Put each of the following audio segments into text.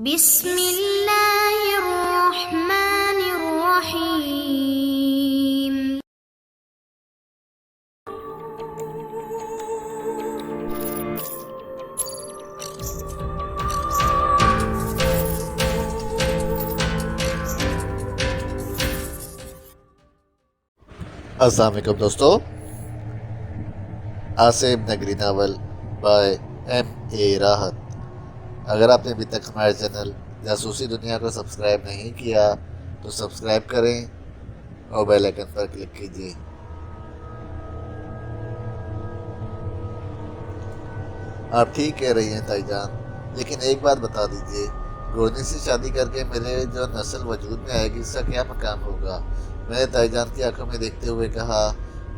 بسم اللہ الرحمن الرحیم۔ السلام علیکم دوستو، آصف نگری ناول بائے ایم اے راحت۔ اگر آپ نے ابھی تک ہمارے چینل جاسوسی دنیا کو سبسکرائب نہیں کیا تو سبسکرائب کریں اور بیل آئیکن پر کلک کیجیے۔ آپ ٹھیک کہہ رہی ہیں تائی جان، لیکن ایک بات بتا دیجیے، گورنی سے شادی کر کے میرے جو نسل وجود میں آئے گی اس کا کیا مقام ہوگا؟ میں نے تائی جان کی آنکھوں میں دیکھتے ہوئے کہا۔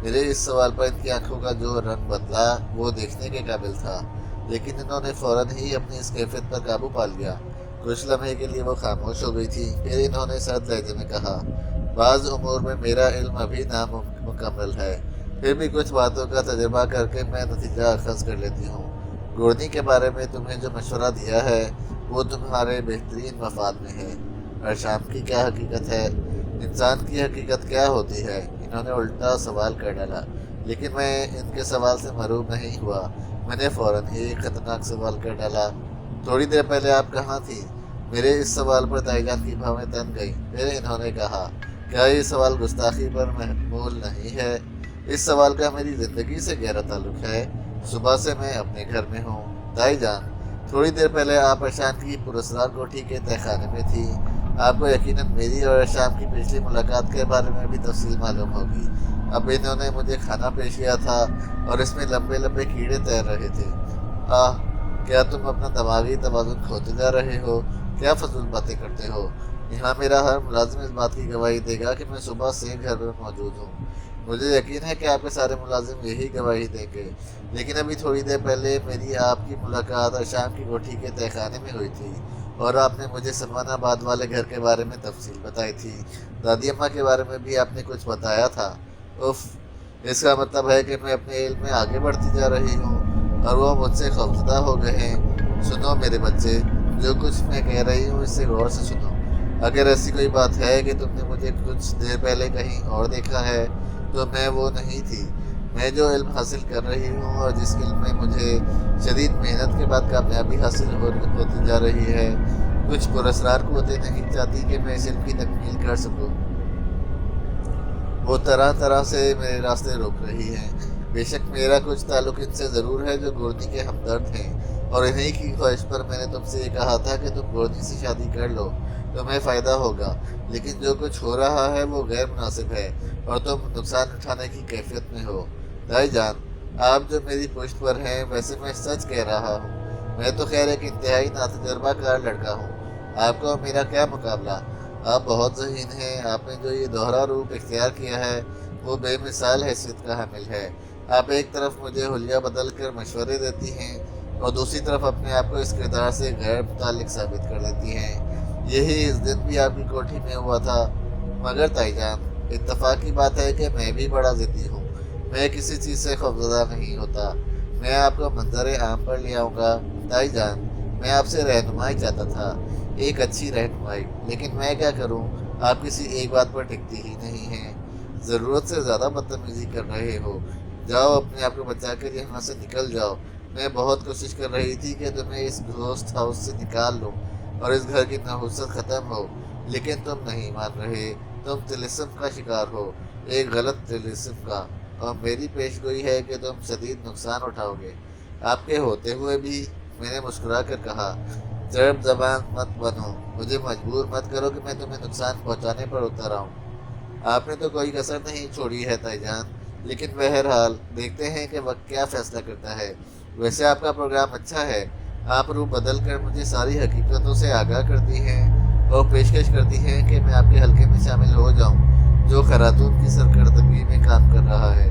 میرے اس سوال پر ان کی آنکھوں کا جو رنگ بدلا وہ دیکھنے کے قابل تھا، لیکن انہوں نے فوراً ہی اپنی اس کیفیت پر قابو پا لیا۔ کچھ لمحے کے لیے وہ خاموش ہو گئی تھی، پھر انہوں نے سرد لہجے میں کہا، بعض امور میں میرا علم ابھی نامکمل ہے، پھر بھی کچھ باتوں کا تجربہ کر کے میں نتیجہ اخذ کر لیتی ہوں۔ گورنی کے بارے میں تمہیں جو مشورہ دیا ہے وہ تمہارے بہترین مفاد میں ہے۔ اور شام کی کیا حقیقت ہے؟ انسان کی حقیقت کیا ہوتی ہے؟ انہوں نے الٹا سوال کر ڈالا، لیکن میں ان کے سوال سے محروم نہیں ہوا۔ میں نے فوراً ہی ایک خطرناک سوال کر ڈالا، تھوڑی دیر پہلے آپ کہاں تھی؟ میرے اس سوال پر تائی جان کی بھویں تن گئیں۔ پھر انہوں نے کہا، کیا یہ سوال گستاخی پر محمول نہیں ہے؟ اس سوال کا میری زندگی سے گہرا تعلق ہے۔ صبح سے میں اپنے گھر میں ہوں۔ تائی جان، تھوڑی دیر پہلے آپ ارشان کی پراسرار کوٹھی کے تہخانے میں تھی۔ آپ کو یقیناً میری اور ارشان کی پچھلی ملاقات کے بارے میں بھی تفصیل معلوم ہوگی۔ اب انہوں نے مجھے کھانا پیش کیا تھا اور اس میں لمبے لمبے کیڑے تیر رہے تھے۔ کیا تم اپنا دماغی توازن کھوتے جا رہے ہو؟ کیا فضول باتیں کرتے ہو؟ یہاں میرا ہر ملازم اس بات کی گواہی دے گا کہ میں صبح سے گھر میں موجود ہوں۔ مجھے یقین ہے کہ آپ کے سارے ملازم یہی گواہی دیں گے، لیکن ابھی تھوڑی دیر پہلے میری آپ کی ملاقات ارشان کی کوٹھی کے تہخانے میں ہوئی تھی اور آپ نے مجھے سلمان آباد والے گھر کے بارے میں تفصیل بتائی تھی۔ دادی اماں کے بارے میں بھی آپ نے کچھ بتایا تھا۔ اس کا مطلب ہے کہ میں اپنے علم میں آگے بڑھتی جا رہی ہوں اور وہ مجھ سے خوفزدہ ہو گئے ہیں۔ سنو میرے بچے، جو کچھ میں کہہ رہی ہوں اس سے غور سے سنو۔ اگر ایسی کوئی بات ہے کہ تم نے مجھے کچھ دیر پہلے کہیں اور دیکھا ہے تو میں وہ نہیں تھی۔ میں جو علم حاصل کر رہی ہوں اور جس علم میں مجھے شدید محنت کے بعد کامیابی حاصل ہوتی جا رہی ہے، کچھ پراسرار قوتیں نہیں چاہتی کہ میں اس علم کی تکمیل کر سکوں۔ وہ طرح طرح سے میرے راستے روک رہی ہیں۔ بے شک میرا کچھ تعلق ان سے ضرور ہے جو گورنی کے ہمدرد ہیں، اور انہی کی خواہش پر میں نے تم سے یہ کہا تھا کہ تم گورنی سے شادی کر لو، تمہیں فائدہ ہوگا۔ لیکن جو کچھ ہو رہا ہے وہ غیر مناسب ہے اور تم نقصان اٹھانے کی کیفیت میں ہو۔ تائی جان، آپ جو میری پشت پر ہیں، ویسے میں سچ کہہ رہا ہوں۔ میں تو خیر ایک انتہائی ناتجربہ کار لڑکا ہوں۔ آپ کو میرا کیا مقابلہ؟ آپ بہت ذہین ہیں۔ آپ نے جو یہ دوہرا روپ اختیار کیا ہے وہ بے مثال حیثیت کا حامل ہے۔ آپ ایک طرف مجھے حلیہ بدل کر مشورے دیتی ہیں اور دوسری طرف اپنے آپ کو اس کردار سے غیر متعلق ثابت کر دیتی ہیں۔ یہی اس دن بھی آپ کی کوٹھی میں ہوا تھا۔ مگر تائی جان، اتفاق کی بات ہے کہ میں بھی بڑا ضدی ہوں۔ میں کسی چیز سے خوفزدہ نہیں ہوتا۔ میں آپ کو منظر عام پر لے آؤں گا۔ تائی جان، میں آپ سے رہنمائی چاہتا تھا، ایک اچھی رہنمائی، لیکن میں کیا کروں؟ آپ کسی ایک بات پر ٹکتی ہی نہیں ہیں۔ ضرورت سے زیادہ بدتمیزی کر رہے ہو۔ جاؤ، اپنے آپ کو بچا کر یہاں سے نکل جاؤ۔ میں بہت کوشش کر رہی تھی کہ تمہیں اس گھوسٹ ہاؤس سے نکال لوں اور اس گھر کی نحوست ختم ہو، لیکن تم نہیں مان رہے۔ تم طلسم کا شکار ہو، ایک غلط طلسم کا، اور میری پیش گوئی ہے کہ تم شدید نقصان اٹھاؤ گے۔ آپ کے ہوتے ہوئے بھی، میں نے مسکرا کر کہا، چرب زبان مت بنو، مجھے مجبور مت کرو کہ میں تمہیں نقصان پہنچانے پر اتر آؤں۔ آپ نے تو کوئی کسر نہیں چھوڑی ہے تائی جان، لیکن بہرحال دیکھتے ہیں کہ وقت کیا فیصلہ کرتا ہے۔ ویسے آپ کا پروگرام اچھا ہے۔ آپ روح بدل کر مجھے ساری حقیقتوں سے آگاہ کرتی ہیں اور پیشکش کرتی ہیں کہ میں آپ کے حلقے میں شامل ہو جاؤں جو خراتون کی سرکردگی میں کام کر رہا ہے۔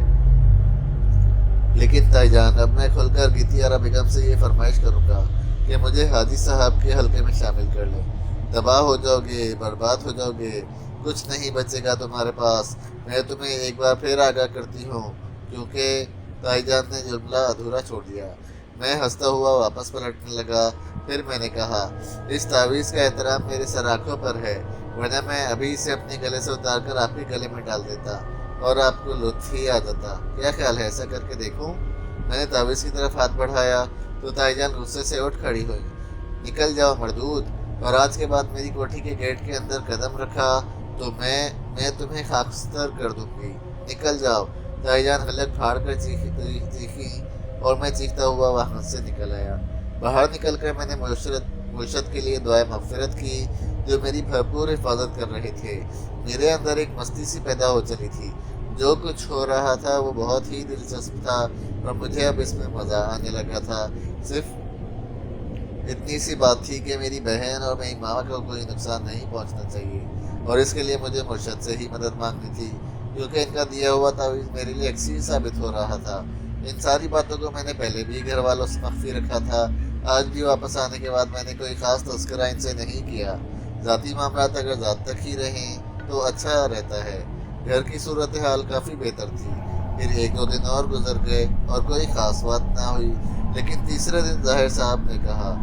لیکن تائی جان، اب میں کھل کر گیتی آرا بیگم سے یہ فرمائش کروں گا کہ مجھے حاجی صاحب کے حلقے میں شامل کر لیں۔ تباہ ہو جاؤ گے، برباد ہو جاؤ گے، کچھ نہیں بچے گا تمہارے پاس۔ میں تمہیں ایک بار پھر آگاہ کرتی ہوں، کیونکہ تائی جان نے جملہ ادھورا چھوڑ دیا۔ میں ہنستا ہوا واپس پلٹنے لگا۔ پھر میں نے کہا اس تعویذ کا احترام میرے سراخوں پر ہے، ورنہ میں ابھی اسے اپنے گلے سے اتار کر آپ کے گلے میں ڈال دیتا اور آپ کو لطف ہی آ جاتا۔ کیا خیال ہے ایسا کر کے دیکھوں؟ میں نے تعویذ کی طرف ہاتھ بڑھایا تو تائی جان غصے سے اٹھ کھڑی ہوئی۔ نکل جاؤ مردود، اور آج کے بعد میری کوٹھی کے گیٹ کے اندر قدم رکھا تو میں تمہیں خاکستر کر دوں گی، نکل جاؤ۔ تائی جان حلق پھاڑ کر چیخی اور میں چیختا ہوا وہاں سے نکل آیا۔ باہر نکل کر میں نے مرشد کے لیے دعائے مغفرت کی جو میری بھرپور حفاظت کر رہے تھے۔ میرے اندر ایک مستی سی پیدا ہو چلی تھی، جو کچھ ہو رہا تھا وہ بہت ہی دلچسپ تھا اور مجھے اب اس میں مزہ آنے لگا تھا۔ صرف اتنی سی بات تھی کہ میری بہن اور میری ماں کو کوئی نقصان نہیں پہنچنا چاہیے، اور اس کے لیے مجھے مرشد سے ہی مدد مانگنی تھی، کیونکہ ان کا دیا ہوا تعویذ میرے لیے اکسیر ثابت ہو رہا تھا۔ ان ساری باتوں کو میں نے پہلے بھی گھر والوں سے مخفی رکھا تھا۔ آج بھی واپس آنے کے بعد میں نے کوئی خاص تذکرہ ان سے نہیں کیا۔ ذاتی معاملات اگر ذات تک ہی رہیں تو اچھا رہتا ہے۔ گھر کی صورتحال کافی بہتر تھی۔ پھر ایک دو دن اور گزر گئے اور کوئی خاص بات نہ ہوئی، لیکن تیسرے دن ظاہر صاحب نے کہا،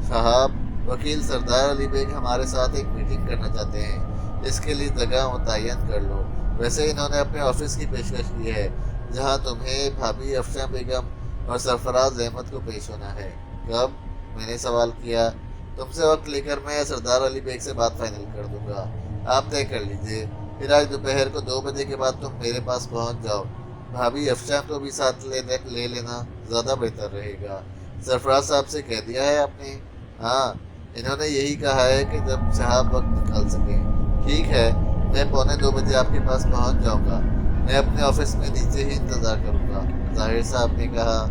صاحب وکیل سردار علی بیگ ہمارے ساتھ ایک میٹنگ کرنا چاہتے ہیں، اس کے لیے جگہ متعین کر لو۔ ویسے انہوں نے اپنے آفس کی پیشکش کی ہے، جہاں تمہیں بھابھی افشاں بیگم اور سرفراز احمد کو پیش ہونا ہے۔ کب؟ میں نے سوال کیا۔ تم سے وقت لے کر میں سردار علی بیگ سے بات فائنل کر دوں گا، آپ طے کر لیجئے۔ پھر آج دوپہر کو 2 بجے کے بعد تم میرے پاس پہنچ جاؤ۔ بھابھی افشاں کو بھی ساتھ لے لینا، زیادہ بہتر رہے گا۔ سرفراز صاحب سے کہہ دیا ہے آپ نے؟ ہاں، انہوں نے یہی کہا ہے کہ جب صاحب وقت نکال سکیں۔ ٹھیک ہے، میں 1:45 بجے آپ کے پاس پہنچ جاؤں گا۔ میں اپنے آفس میں نیچے ہی انتظار کروں گا، ظاہر صاحب نے کہا۔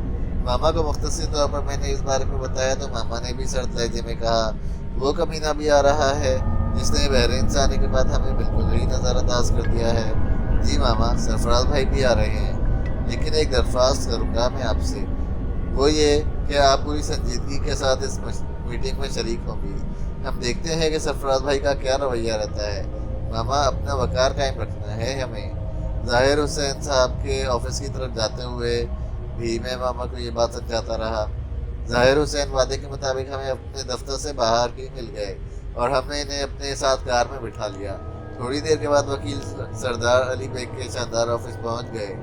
ماما کو مختصر طور پر میں نے اس بارے میں بتایا تو ماما نے بھی سرد لہجے میں کہا، وہ کمینہ بھی آ رہا ہے جس نے بحرین سے آنے کے بعد ہمیں بالکل ہی نظر انداز کر دیا ہے۔ جی ماما، سرفراز بھائی بھی آ رہے ہیں، لیکن ایک درخواست کروں گا میں آپ سے، وہ یہ کہ آپ پوری سنجیدگی کے ساتھ اس میٹنگ میں شریک ہوں گی۔ ہم دیکھتے ہیں کہ سرفراز بھائی کا کیا رویہ رہتا ہے۔ ماما، اپنا وقار قائم رکھنا ہے ہمیں۔ ظاہر حسین صاحب کے آفس کی طرف جاتے ہوئے بھی میں ماما کو یہ بات سمجھاتا رہا۔ ظاہر حسین وعدے کے مطابق ہمیں اپنے دفتر سے باہر ہی مل گئے اور ہم نے انہیں اپنے ساتھ کار میں بٹھا لیا۔ تھوڑی دیر کے بعد وکیل سردار علی بیگ کے شاندار آفس پہنچ گئے۔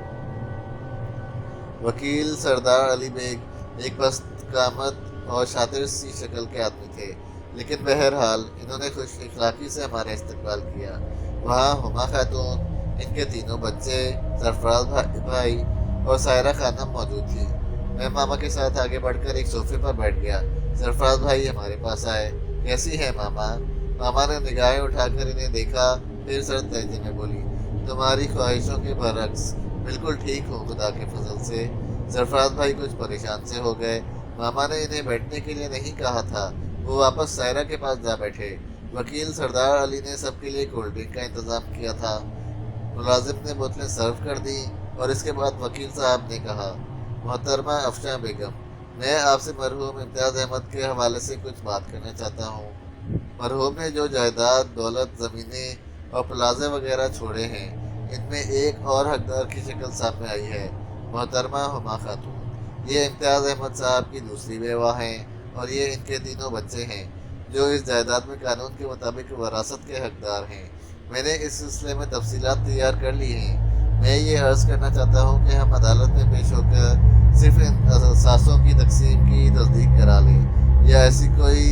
وکیل سردار علی بیگ ایک پست قامت اور شاطر سی شکل کے آدمی تھے، لیکن بہرحال انہوں نے خوش اخلاقی سے ہمارا استقبال کیا۔ وہاں ہما خاتون، ان کے 3 بچے، سرفراز بھائی اور سائرہ خانم موجود تھی۔ میں ماما کے ساتھ آگے بڑھ کر ایک صوفے پر بیٹھ گیا۔ سرفراز بھائی ہمارے پاس آئے۔ کیسی ہے ماما؟ ماما نے نگاہیں اٹھا کر انہیں دیکھا، پھر سرد لہجے میں بولی، تمہاری خواہشوں کے برعکس بالکل ٹھیک ہوں خدا کے فضل سے۔ سرفراز بھائی کچھ پریشان سے ہو گئے۔ ماما نے انہیں بیٹھنے کے لیے نہیں کہا تھا، وہ واپس سائرہ کے پاس جا بیٹھے۔ وکیل سردار علی نے سب کے لیے کولڈ ڈرنک کا انتظام کیا تھا۔ ملازم نے بوتلیں سرو کر دیں اور اس کے بعد وکیل صاحب نے کہا، محترمہ افشاں بیگم، میں آپ سے مرحوم امتیاز احمد کے حوالے سے کچھ بات کرنا چاہتا ہوں۔ مرحوم نے جو جائیداد، دولت، زمینیں اور پلازے وغیرہ چھوڑے ہیں، ان میں ایک اور حقدار کی شکل سامنے آئی ہے، محترمہ ہما خاتون۔ یہ امتیاز احمد صاحب کی دوسری بیوہ ہیں اور یہ ان کے 3 بچے ہیں جو اس جائیداد میں قانون کے مطابق وراثت کے حقدار ہیں۔ میں نے اس سلسلے میں تفصیلات تیار کر لی ہیں۔ میں یہ عرض کرنا چاہتا ہوں کہ ہم عدالت میں پیش ہو کر صرف ان اثاثوں کی تقسیم کی تصدیق کرا لیں، یا ایسی کوئی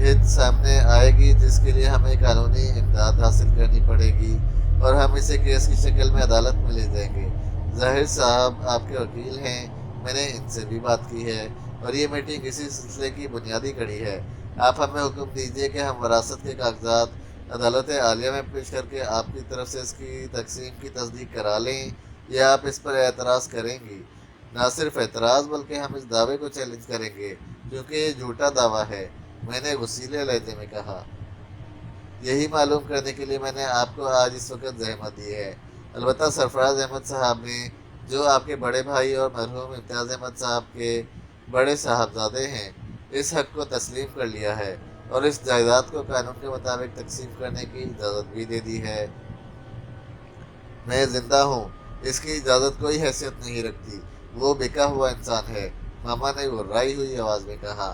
ہت سامنے آئے گی جس کے لیے ہمیں قانونی امداد حاصل کرنی پڑے گی اور ہم اسے کیس کی شکل میں عدالت میں لے جائیں گے۔ ظاہر صاحب آپ کے وکیل ہیں، میں نے ان سے بھی بات کی ہے اور یہ میٹنگ اسی سلسلے کی بنیادی کڑی ہے۔ آپ ہمیں حکم دیجیے کہ ہم وراثت کے کاغذات عدالت عالیہ میں پیش کر کے آپ کی طرف سے اس کی تقسیم کی تصدیق کرا لیں، یا آپ اس پر اعتراض کریں گی؟ نہ صرف اعتراض بلکہ ہم اس دعوے کو چیلنج کریں گے، کیونکہ یہ جھوٹا دعویٰ ہے، میں نے غصیلے لہجے میں کہا۔ یہی معلوم کرنے کے لیے میں نے آپ کو آج اس وقت زحمت دی ہے۔ البتہ سرفراز احمد صاحب نے، جو آپ کے بڑے بھائی اور مرحوم امتیاز احمد صاحب کے بڑے صاحبزادے ہیں، اس حق کو تسلیم کر لیا ہے اور اس جائیداد کو قانون کے مطابق تقسیم کرنے کی اجازت بھی دے دی ہے۔ میں زندہ ہوں، اس کی اجازت کوئی حیثیت نہیں رکھتی، وہ بکا ہوا انسان ہے، ماما نے غرائی ہوئی آواز میں کہا۔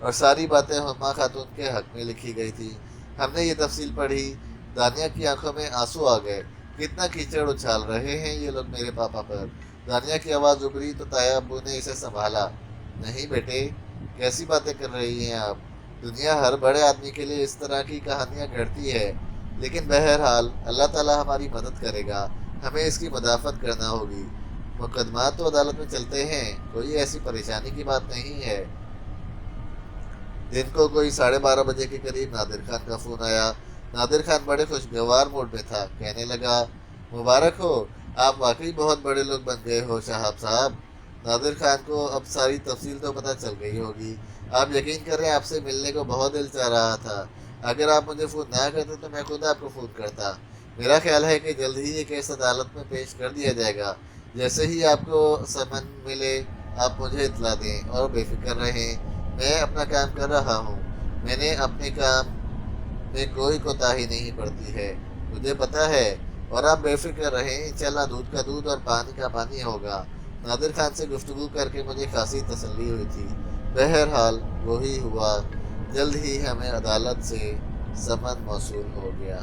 اور ساری باتیں ہما خاتون کے حق میں لکھی گئی تھی۔ ہم نے یہ تفصیل پڑھی، دانیہ کی آنکھوں میں آنسو آ گئے۔ کتنا کیچڑ اچھال رہے ہیں یہ لوگ میرے پاپا پر۔ دانیہ کی آواز ابھری تو تایا ابو نے اسے سنبھالا۔ نہیں بیٹے، کیسی باتیں کر رہی ہیں آپ؟ دنیا ہر بڑے آدمی کے لیے اس طرح کی کہانیاں گھڑتی ہے، لیکن بہرحال اللہ تعالیٰ ہماری مدد کرے گا، ہمیں اس کی مدافعت کرنا ہوگی۔ مقدمات تو عدالت میں چلتے ہیں، کوئی ایسی پریشانی کی بات نہیں ہے۔ دن کو کوئی 12:30 بجے کے قریب نادر خان کا فون آیا۔ نادر خان بڑے خوشگوار موڈ میں تھا، کہنے لگا، مبارک ہو، آپ واقعی بہت بڑے لوگ بن گئے ہو شہاب صاحب۔ نادر خان کو اب ساری تفصیل تو پتہ چل گئی ہوگی۔ آپ یقین کریں، آپ سے ملنے کو بہت دل چاہ رہا تھا۔ اگر آپ مجھے فون نہ کرتے تو میں خود آپ کو فون کرتا۔ میرا خیال ہے کہ جلد ہی یہ کیس عدالت میں پیش کر دیا جائے گا۔ جیسے ہی آپ کو سمن ملے آپ مجھے اطلاع دیں، اور بے فکر رہیں، میں اپنا کام کر رہا ہوں۔ میں نے اپنے کام میں کوئی کوتاہی نہیں برتی ہے، مجھے پتہ ہے، اور آپ بے فکر رہیں، انشاءاللہ دودھ کا دودھ اور پانی کا پانی ہوگا۔ نادر خان سے گفتگو کر کے مجھے خاصی تسلی ہوئی تھی۔ بہرحال وہی ہوا، جلد ہی ہمیں عدالت سے سمن موصول ہو گیا۔